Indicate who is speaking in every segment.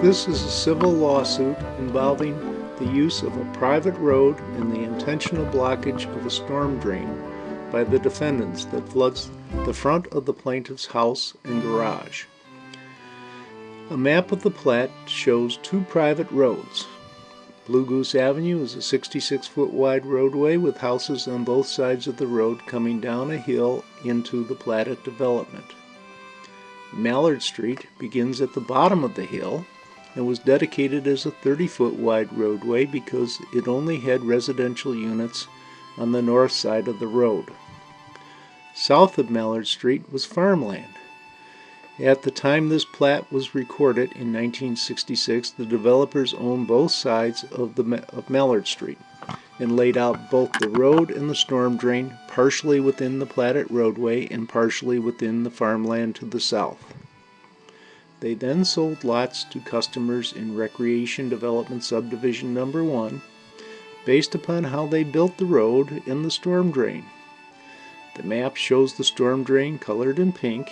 Speaker 1: This is a civil lawsuit involving the use of a private road and the intentional blockage of a storm drain by the defendants that floods the front of the plaintiff's house and garage. A map of the plat shows two private roads. Blue Goose Avenue is a 66-foot wide roadway with houses on both sides of the road coming down a hill into the platted development. Mallard Street begins at the bottom of the hill and was dedicated as a 30-foot wide roadway because it only had residential units on the north side of the road. South of Mallard Street was farmland. At the time this plat was recorded in 1966, the developers owned both sides of Mallard Street and laid out both the road and the storm drain partially within the platted roadway and partially within the farmland to the south. They then sold lots to customers in Recreation Development Subdivision Number 1 based upon how they built the road and the storm drain. The map shows the storm drain colored in pink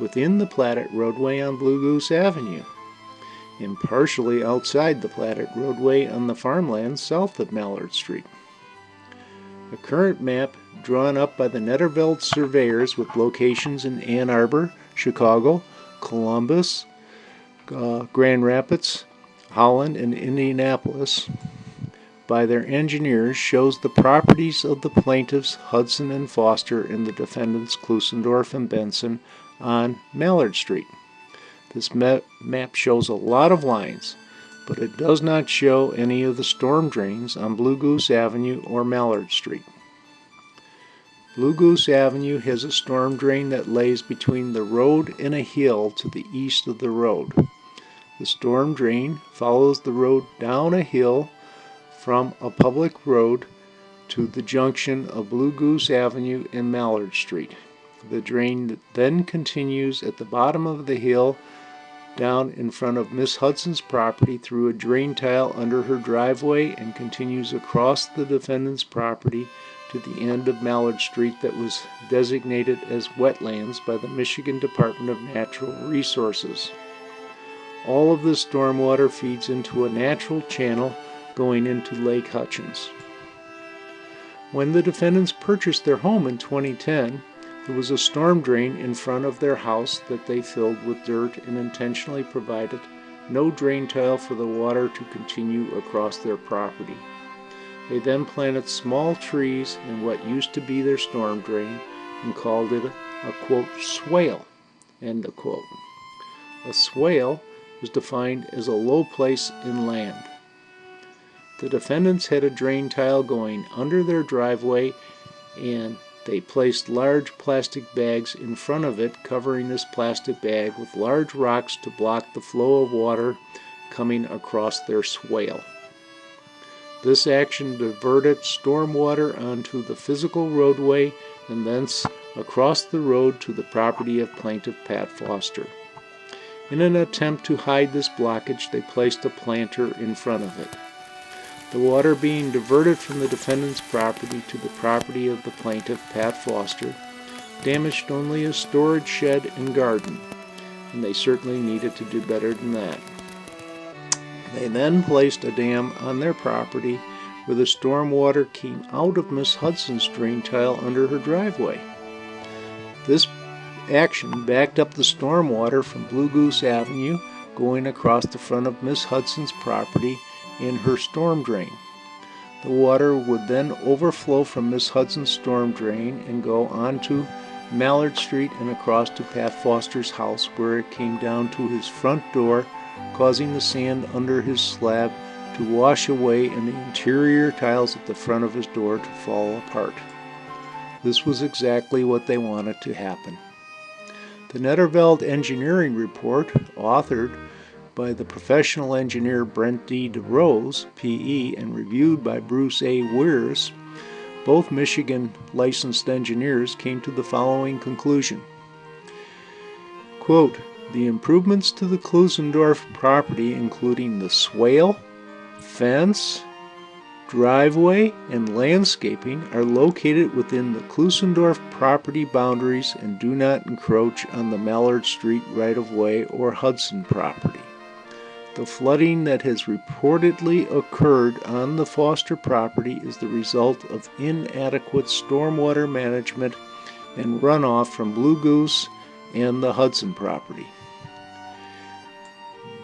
Speaker 1: within the platted roadway on Blue Goose Avenue and partially outside the platted roadway on the farmland south of Mallard Street. A current map drawn up by the Netterveld surveyors with locations in Ann Arbor, Chicago, Columbus, Grand Rapids, Holland, and Indianapolis by their engineers shows the properties of the plaintiffs Hudson and Foster and the defendants Klusendorf and Benson on Mallard Street. This map shows a lot of lines, but it does not show any of the storm drains on Blue Goose Avenue or Mallard Street. Blue Goose Avenue has a storm drain that lays between the road and a hill to the east of the road. The storm drain follows the road down a hill from a public road to the junction of Blue Goose Avenue and Mallard Street. The drain then continues at the bottom of the hill down in front of Miss Hudson's property through a drain tile under her driveway and continues across the defendant's property to the end of Mallard Street that was designated as wetlands by the Michigan Department of Natural Resources. All of this stormwater feeds into a natural channel going into Lake Hutchins. When the defendants purchased their home in 2010, there was a storm drain in front of their house that they filled with dirt and intentionally provided no drain tile for the water to continue across their property. They then planted small trees in what used to be their storm drain and called it a quote, swale, end of quote. A swale was defined as a low place in land. The defendants had a drain tile going under their driveway and they placed large plastic bags in front of it, covering this plastic bag with large rocks to block the flow of water coming across their swale. This action diverted stormwater onto the physical roadway and thence across the road to the property of plaintiff Pat Foster. In an attempt to hide this blockage, they placed a planter in front of it. The water being diverted from the defendant's property to the property of the plaintiff, Pat Foster, damaged only a storage shed and garden, and they certainly needed to do better than that. They then placed a dam on their property where the storm water came out of Miss Hudson's drain tile under her driveway. This action backed up the storm water from Blue Goose Avenue going across the front of Miss Hudson's property in her storm drain. The water would then overflow from Miss Hudson's storm drain and go onto Mallard Street and across to Pat Foster's house where it came down to his front door, causing the sand under his slab to wash away and the interior tiles at the front of his door to fall apart. This was exactly what they wanted to happen. The Netterveld engineering report, authored by the professional engineer Brent D. DeRose, P.E., and reviewed by Bruce A. Weirs, both Michigan licensed engineers, came to the following conclusion. Quote, the improvements to the Klusendorf property, including the swale, fence, driveway, and landscaping, are located within the Klusendorf property boundaries and do not encroach on the Mallard Street right-of-way or Hudson property. The flooding that has reportedly occurred on the Foster property is the result of inadequate stormwater management and runoff from Blue Goose and the Hudson property.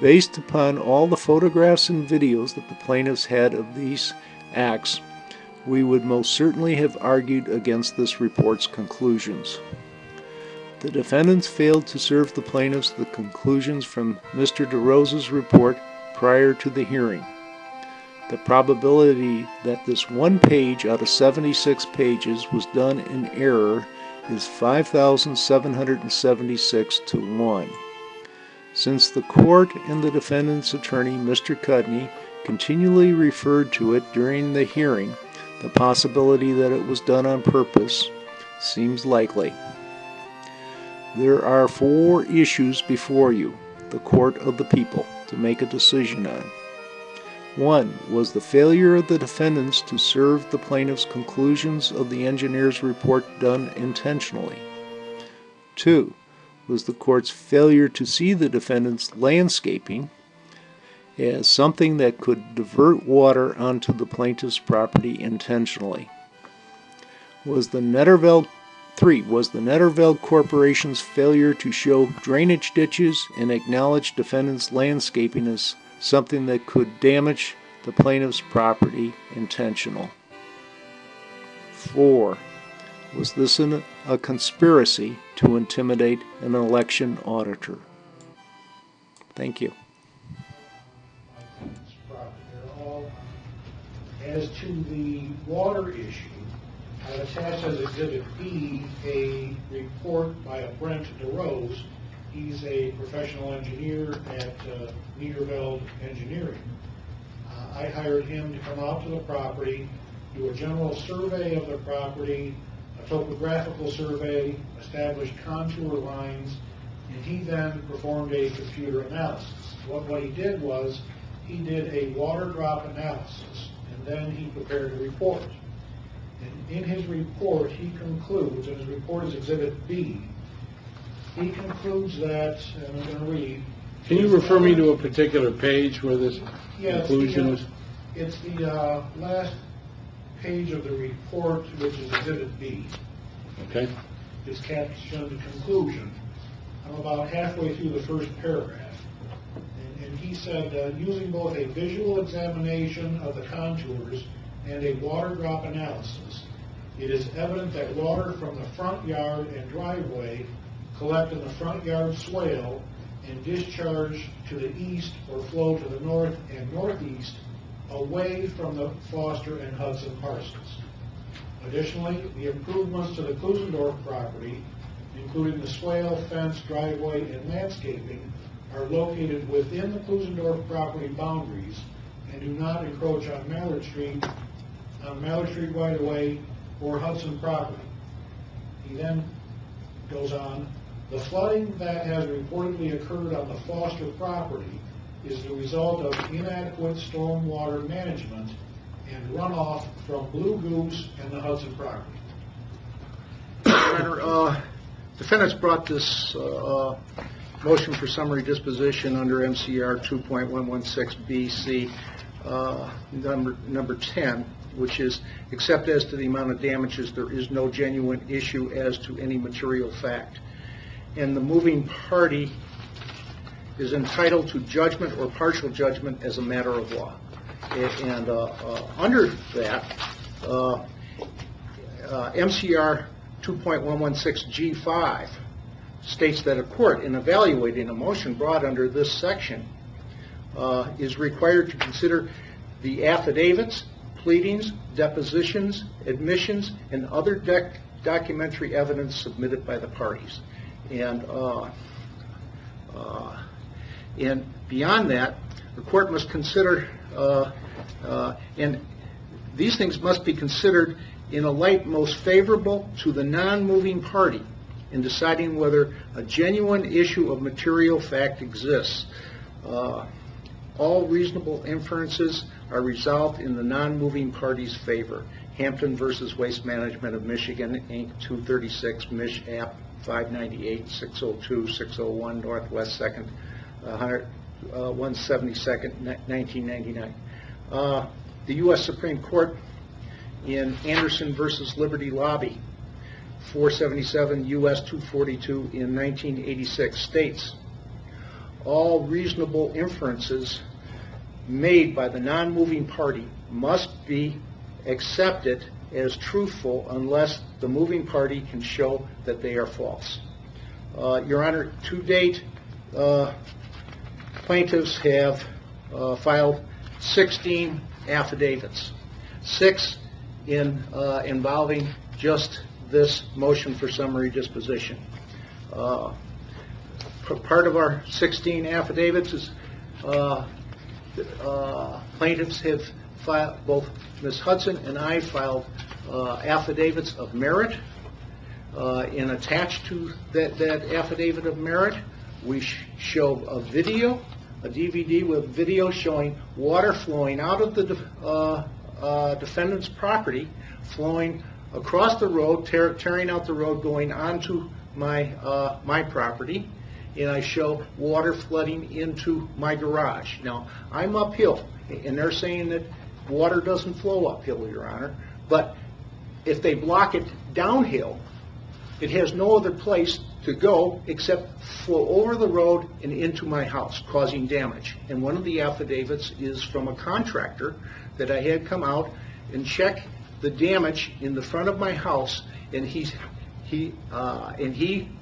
Speaker 1: Based upon all the photographs and videos that the plaintiffs had of these acts, we would most certainly have argued against this report's conclusions. The defendants failed to serve the plaintiffs the conclusions from Mr. DeRosa's report prior to the hearing. The probability that this one page out of 76 pages was done in error is 5,776 to 1. Since the court and the defendant's attorney, Mr. Cudney, continually referred to it during the hearing, the possibility that it was done on purpose seems likely. There are 4 issues before you, the court of the people, to make a decision on. 1. Was the failure of the defendants to serve the plaintiff's conclusions of the engineer's report done intentionally? 2. Was the court's failure to see the defendant's landscaping as something that could divert water onto the plaintiff's property intentionally? 3. Was the Netterveld Corporation's failure to show drainage ditches and acknowledge defendant's landscaping as something that could damage the plaintiff's property intentional? 4. Was this a conspiracy to intimidate an election auditor? Thank you.
Speaker 2: As to the water issue, I've attached as Exhibit B a report by Brent DeRose. He's a professional engineer at Netterveld Engineering. I hired him to come out to the property, do a general survey of the property, a topographical survey, establish contour lines, and he then performed a computer analysis. What he did was he did a water drop analysis, and then he prepared a report. And in his report, he concludes, and his report is Exhibit B, he concludes that, and I'm going to read.
Speaker 3: Can you refer me to a particular page where this conclusion is?
Speaker 2: It's the last page of the report, which is Exhibit B.
Speaker 3: Okay.
Speaker 2: It's captioned the conclusion. I'm about halfway through the first paragraph. And he said, using both a visual examination of the contours and a water drop analysis, it is evident that water from the front yard and driveway collect in the front yard swale and discharge to the east or flow to the north and northeast away from the Foster and Hudson parcels. Additionally, the improvements to the Klusendorf property, including the swale, fence, driveway, and landscaping, are located within the Klusendorf property boundaries and do not encroach on Mallard Street right-of-way, or Hudson property. He then goes on, the flooding that has reportedly occurred on the Foster property is the result of inadequate stormwater management and runoff from Blue Goose and the Hudson property.
Speaker 4: Defendants brought this motion for summary disposition under MCR 2.116BC number 10, which is, except as to the amount of damages, there is no genuine issue as to any material fact. And the moving party is entitled to judgment or partial judgment as a matter of law. And under that, MCR 2.116G5 states that a court, in evaluating a motion brought under this section, is required to consider the affidavits, pleadings, depositions, admissions, and other documentary evidence submitted by the parties. And beyond that, the court must consider, and these things must be considered in a light most favorable to the non-moving party in deciding whether a genuine issue of material fact exists. All reasonable inferences are resolved in the non-moving party's favor. Hampton versus Waste Management of Michigan, Inc., 236, Mich. App. 598, 602, 601, Northwest 2nd, 1/72, 1999. The U.S. Supreme Court in Anderson versus Liberty Lobby, 477 U.S. 242 in 1986 states, all reasonable inferences made by the non-moving party must be accepted as truthful unless the moving party can show that they are false. Your Honor, to date, plaintiffs have filed 16 affidavits, 6 involving just this motion for summary disposition. Part of our 16 affidavits is plaintiffs have filed, both Ms. Hudson and I filed affidavits of merit, and attached to that affidavit of merit, we show a video, a DVD with video showing water flowing out of the defendant's property, flowing across the road, tearing out the road, going onto my property, and I show water flooding into my garage. Now, I'm uphill, and they're saying that water doesn't flow uphill, Your Honor, but if they block it downhill, it has no other place to go except flow over the road and into my house, causing damage. And one of the affidavits is from a contractor that I had come out and check the damage in the front of my house, and he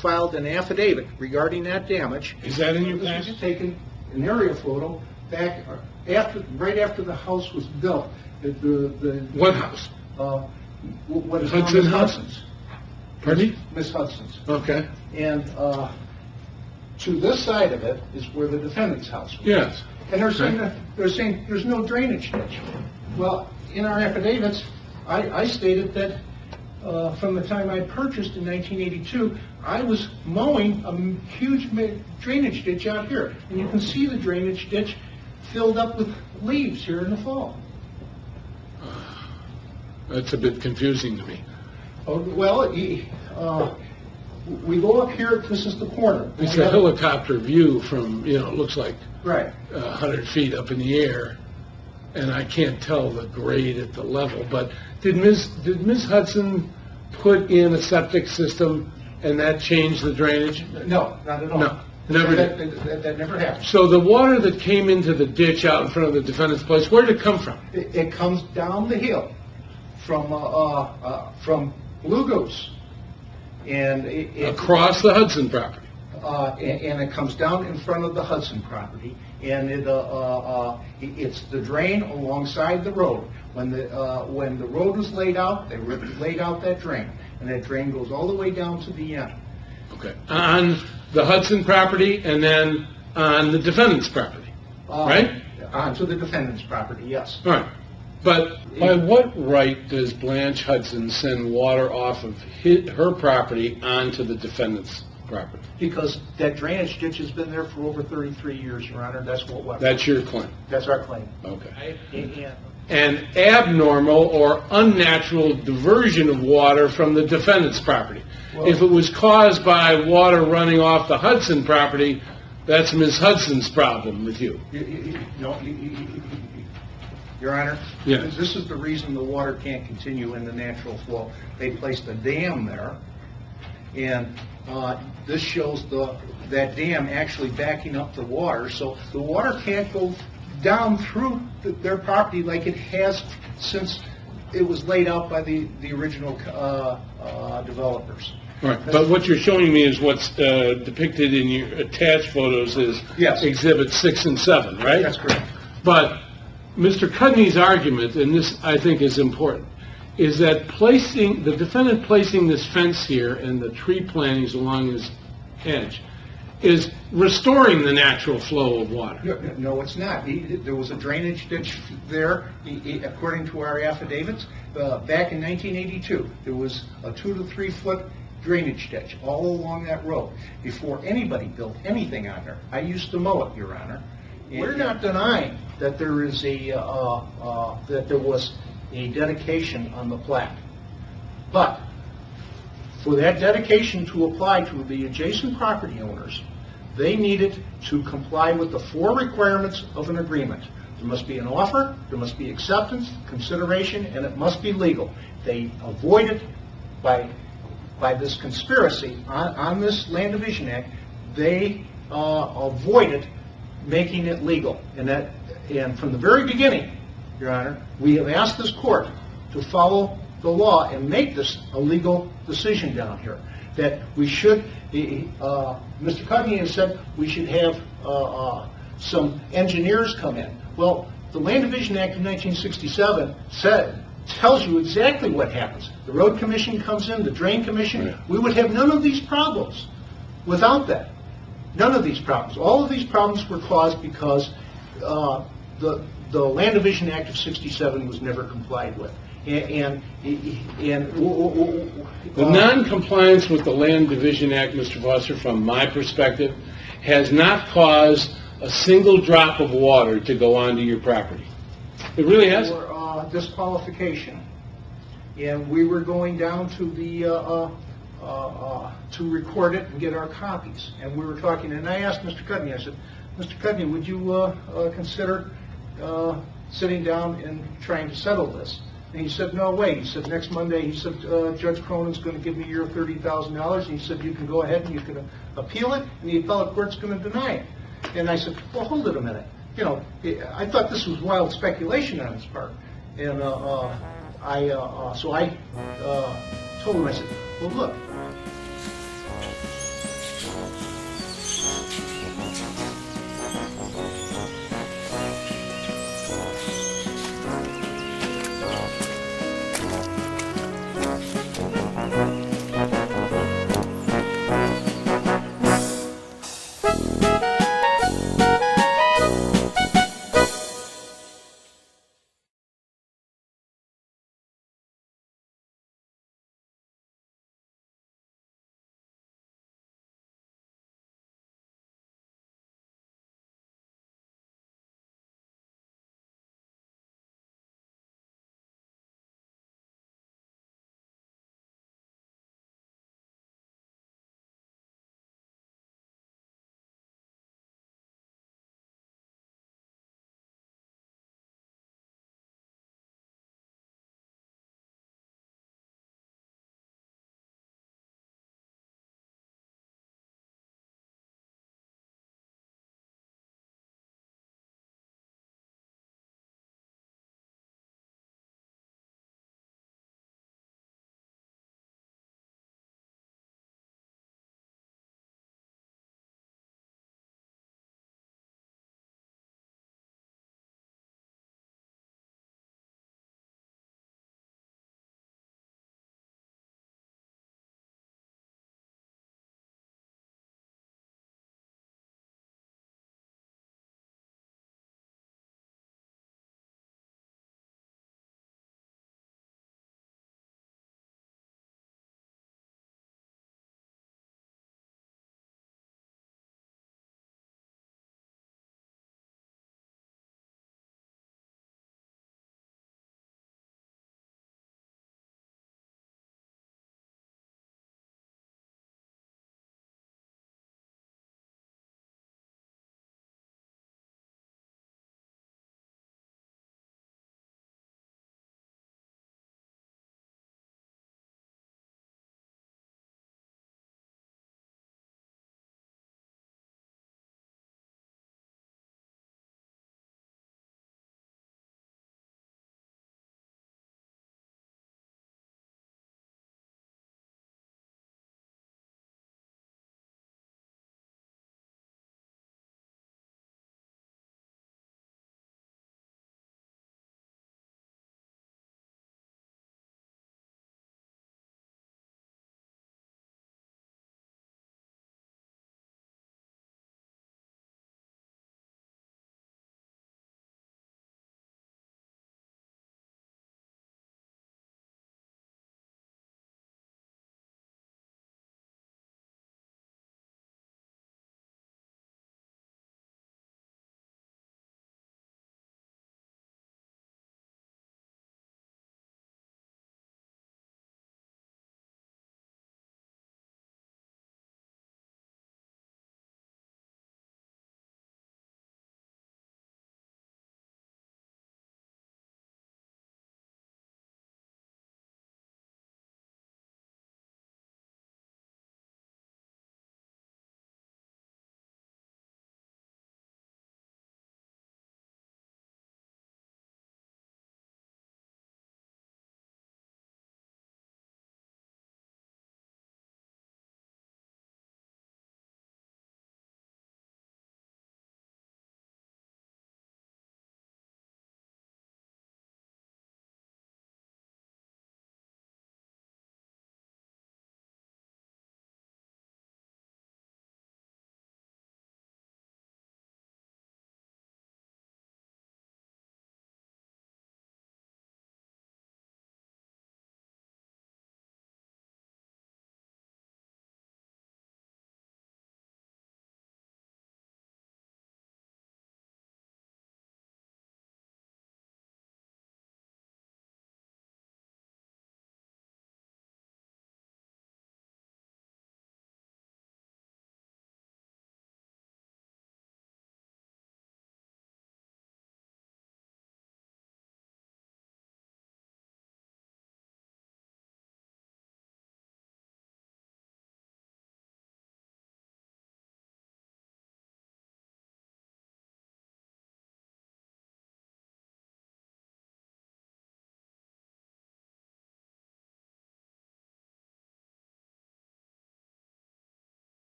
Speaker 4: filed an affidavit regarding that damage.
Speaker 3: Is that in your
Speaker 4: This
Speaker 3: package?
Speaker 4: was taken an aerial photo back right after the house was built.
Speaker 3: What house?
Speaker 4: What is
Speaker 3: Hudson
Speaker 4: Miss
Speaker 3: House?
Speaker 4: Hudson's.
Speaker 3: Pardon me?
Speaker 4: Miss Hudson's.
Speaker 3: Okay.
Speaker 4: And to this side of it is where the defendant's house was.
Speaker 3: Yes.
Speaker 4: And they're saying there's no drainage ditch. Well, in our affidavits, I stated that from the time I purchased in 1982, I was mowing a huge drainage ditch out here. And you can see the drainage ditch filled up with leaves here in the fall.
Speaker 3: That's a bit confusing to me.
Speaker 4: Oh, well, we go up here, this is the corner.
Speaker 3: It's a helicopter view from, it looks like
Speaker 4: Right.
Speaker 3: 100 feet up in the air, and I can't tell the grade at the level, but did Ms. Hudson put in a septic system and that changed the drainage?
Speaker 4: No, not at all.
Speaker 3: No, never did.
Speaker 4: That never happened.
Speaker 3: So the water that came into the ditch out in front of the defendant's place, where did it come from?
Speaker 4: It comes down the hill from Blue Goose. And
Speaker 3: Across the Hudson property.
Speaker 4: and it comes down in front of the Hudson property, and it's the drain alongside the road. When the road was laid out, they laid out that drain, and that drain goes all the way down to the end.
Speaker 3: Okay. On the Hudson property and then on the defendant's property, right?
Speaker 4: Onto the defendant's property, yes.
Speaker 3: All right. But by what right does Blanche Hudson send water off of her property onto the defendant's property?
Speaker 4: Because that drainage ditch has been there for over 33 years, Your Honor. That's what.
Speaker 3: That's your claim?
Speaker 4: That's our claim.
Speaker 3: Okay.
Speaker 4: And
Speaker 3: An abnormal or unnatural diversion of water from the defendant's property.
Speaker 4: Well,
Speaker 3: if it was caused by water running off the Hudson property, that's Ms. Hudson's problem with you.
Speaker 4: Your Honor,
Speaker 3: Yes.
Speaker 4: this is the reason the water can't continue in the natural flow. They placed a dam there, and this shows that dam actually backing up the water, so the water can't go down through their property like it has since it was laid out by the original developers.
Speaker 3: All right, but what you're showing me is what's depicted in your attached photos is
Speaker 4: Yes.
Speaker 3: Exhibits 6 and 7, right?
Speaker 4: That's correct.
Speaker 3: But Mr. Cudney's argument, and this I think is important, is that the defendant placing this fence here and the tree plantings along his edge is restoring the natural flow of water.
Speaker 4: No, it's not. There was a drainage ditch there, according to our affidavits, back in 1982. There was a 2 to 3 foot drainage ditch all along that road before anybody built anything on there. I used to mow it, Your Honor. We're not denying that there is that there was a dedication on the plat, but for that dedication to apply to the adjacent property owners, they needed to comply with the 4 requirements of an agreement. There must be an offer, there must be acceptance, consideration, and it must be legal. They avoided, by this conspiracy on this Land Division Act, they avoided making it legal. And from the very beginning, Your Honor, we have asked this court to follow the law and make this a legal decision down here. That we should, Mr. Cudney has said we should have some engineers come in. Well, the Land Division Act of 1967 tells you exactly what happens. The Road Commission comes in, the Drain Commission. We would have none of these problems without that. None of these problems. All of these problems were caused because the Land Division Act of 67 was never complied with. The
Speaker 3: non-compliance with the Land Division Act, Mr. Foster, from my perspective, has not caused a single drop of water to go onto your property. It really hasn't.
Speaker 4: For disqualification, and we were going down to the to record it and get our copies, and we were talking, and I asked Mr. Cudney, I said, Mr. Cudney, would you consider sitting down and trying to settle this? And he said, no way. He said, next Monday, he said, Judge Cronin's going to give me your $30,000. And he said, you can go ahead and you can appeal it, and the appellate court's going to deny it. And I said, well, hold it a minute. You know, I thought this was wild speculation on his part. And so I told him, I said, well, look,